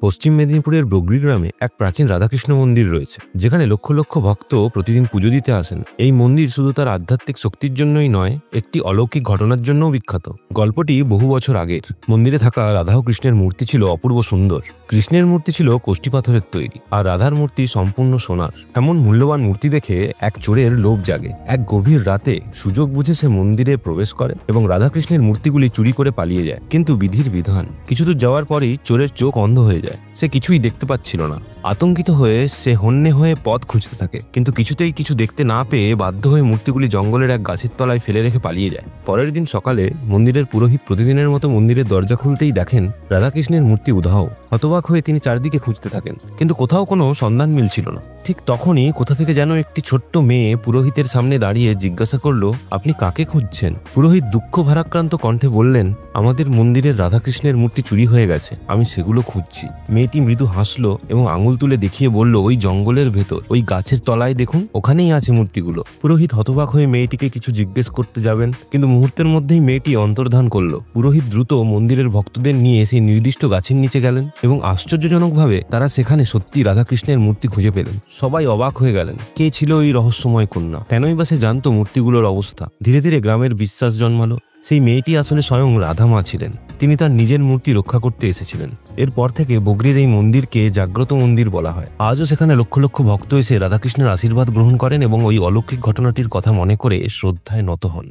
পশ্চিম মেদিনীপুরের বগরি গ্রামে এক প্রাচীন রাধাকৃষ্ণ মন্দির রয়েছে, যেখানে লক্ষ লক্ষ ভক্ত প্রতিদিন পুজো দিতে আসেন। এই মন্দির শুধু তার আধ্যাত্মিক শক্তির জন্যই নয়, একটি অলৌকিক ঘটনার জন্যও বিখ্যাত। গল্পটি বহু বছর আগের। মন্দিরে থাকা রাধা ও কৃষ্ণের মূর্তি ছিল অপূর্ব সুন্দর। কৃষ্ণের মূর্তি ছিল কোষ্ঠী পাথরের তৈরি, আর রাধার মূর্তি সম্পূর্ণ সোনার। এমন মূল্যবান মূর্তি দেখে এক চোরের লোভ জাগে। এক গভীর রাতে সুযোগ বুঝে সে মন্দিরে প্রবেশ করে এবং রাধাকৃষ্ণের মূর্তিগুলি চুরি করে পালিয়ে যায়। কিন্তু বিধির বিধান, কিছু দূর যাওয়ার পরেই চোরের চোখ অন্ধ হয়ে যায়। সে কিছুই দেখতে পাচ্ছিল না। আতঙ্কিত হয়ে সে হন্যে হয়ে পথ খুঁজতে থাকে, কিন্তু কিছুতেই কিছু দেখতে না পেয়ে বাধ্য হয়ে মূর্তিগুলি জঙ্গলের এক গাছের তলায় ফেলে রেখে পালিয়ে যায়। পরের দিন সকালে মন্দিরের পুরোহিত প্রতিদিনের মতো মন্দিরের দরজা খুলতেই দেখেন রাধাকৃষ্ণের মূর্তি উধাও। হতবাক হয়ে তিনি চারদিকে খুঁজতে থাকেন, কিন্তু কোথাও কোনো সন্ধান মিলছিল না। ঠিক তখনই কোথা থেকে যেন একটি ছোট্ট মেয়ে পুরোহিতের সামনে দাঁড়িয়ে জিজ্ঞাসা করলো, আপনি কাকে খুঁজছেন? পুরোহিত দুঃখ ভারাক্রান্ত কণ্ঠে বললেন, আমাদের মন্দিরের রাধাকৃষ্ণের মূর্তি চুরি হয়ে গেছে, আমি সেগুলো খুঁজছি। মেয়েটি মৃদু হাসলো এবং আঙুল তুলে দেখিয়ে বলল, ওই জঙ্গলের ভেতর, ওই গাছের তলায় দেখুন, ওখানেই আছে মূর্তিগুলো। পুরোহিত হতবাক হয়ে মেয়েটিকে কিছু জিজ্ঞেস করতে যাবেন, কিন্তু মুহূর্তের মধ্যেই মেয়েটি অন্তর্ধান করলো। পুরোহিত দ্রুত মন্দিরের ভক্তদের নিয়ে সেই নির্দিষ্ট গাছের নিচে গেলেন এবং আশ্চর্যজনকভাবে তারা সেখানে সত্যি রাধাকৃষ্ণের মূর্তি খুঁজে পেলেন। সবাই অবাক হয়ে গেলেন, কে ছিল ওই রহস্যময় কন্যা? কেনই বা সে জানতো মূর্তিগুলোর অবস্থা? ধীরে ধীরে গ্রামের বিশ্বাস জন্মালো, সেই মেয়েটি আসলে স্বয়ং রাধা মা ছিলেন। তিনি তার নিজের মূর্তি রক্ষা করতে এসেছিলেন। এরপর থেকে বগরির এই মন্দিরকে জাগ্রত মন্দির বলা হয়। আজও সেখানে লক্ষ লক্ষ ভক্ত এসে রাধাকৃষ্ণের আশীর্বাদ গ্রহণ করেন এবং ওই অলৌকিক ঘটনাটির কথা মনে করে শ্রদ্ধায় নত হন।